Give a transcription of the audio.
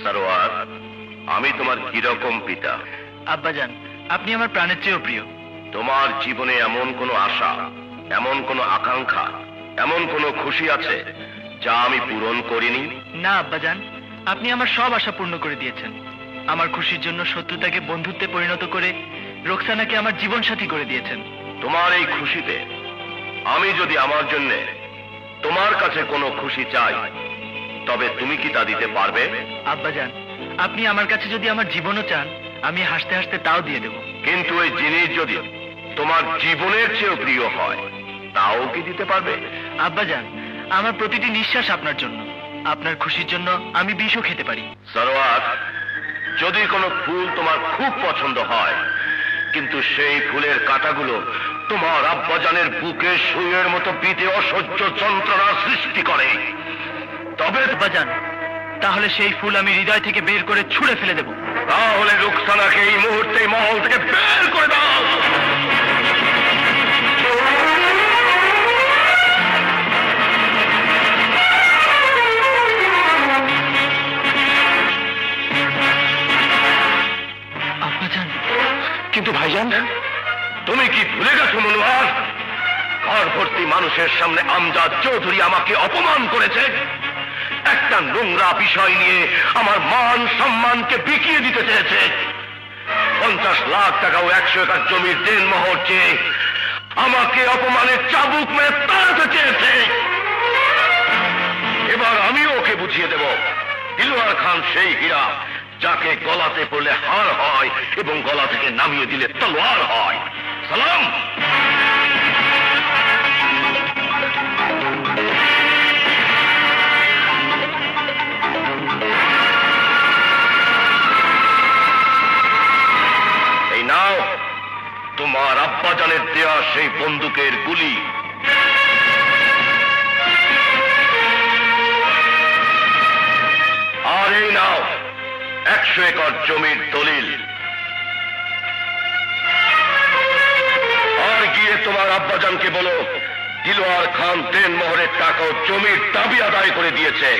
সরোয়ার, আমি তোমার কিরকম পিতা? আব্বাজান, আপনি আমার প্রাণের চেয়েও প্রিয়। তোমার জীবনে এমন কোনো আশা, এমন কোনো আকাঙ্ক্ষা, এমন কোনো খুশি আছে যা আমি পূরণ করিনি? না আব্বাজান, আপনি আমার সব আশা পূর্ণ করে দিয়েছেন। আমার খুশির জন্য শত্রুতাকে বন্ধুত্বে পরিণত করে রোকসানাকে আমার জীবন সাথী করে দিয়েছেন। তোমার এই খুশিতে আমি যদি আমার জন্য তোমার কাছে কোনো খুশি চাই, তবে তুমি কি তা দিতে পারবে? আব্বাজান, আপনি আমার কাছে যদি আমার জীবনও চান, আমি হাসতে হাসতে তাও দিয়ে দেব। কিন্তু এই জিনিস যদি তোমার জীবনের চেয়েও প্রিয় হয়, তাও কি দিতে পারবে? আব্বাজান, আমার প্রতিটি নিঃশ্বাস আপনার জন্য। আপনার খুশির জন্য আমি বিষও খেতে পারি। সরোয়ার, যদি কোনো ফুল তোমার খুব পছন্দ হয়, কিন্তু সেই ফুলের কাঁটাগুলো তোমার আব্বাজানের বুকে সুইয়ের মতো বিধে অসহ্য যন্ত্রণা সৃষ্টি করে, তবে আব্বাজান, তাহলে সেই ফুল আমি হৃদয় থেকে বের করে ছুঁড়ে ফেলে দেব। তাহলে রুকসানাকে এই মুহূর্তে মহল থেকে বের করে দাও। আব্বাজান, কিন্তু ভাইজান, তুমি কি ভুলে গেছো মনোয়ার? ঘর ভর্তি মানুষের সামনে আমজাদ চৌধুরী আমাকে অপমান করেছে। একটা নোংরা বিষয় নিয়ে আমার মান সম্মানকে বিকিয়ে দিতে চেয়েছে। 50 লাখ টাকা ও 100 একর জমির দেনমোহর চেয়ে আমাকে অপমানের চাবুক মেরে তাড়াতে চেয়েছে। এবার আমি ওকে বুঝিয়ে দেব, দিলওয়ার খান সেই হীরা যাকে গলাতে পড়লে হার হয় এবং গলা থেকে নামিয়ে দিলে তলোয়ার হয়। সালাম। এই নাও তোমার আব্বাজানের দেয়া সেই বন্দুকের গুলি। আর এই নাও 100 একর জমির দলিল। আর গিয়ে তোমার আব্বাজানকে বলো, দিলওয়ার খান দেনমোহরের টাকা ও জমির দাবি আদায় করে দিয়েছে।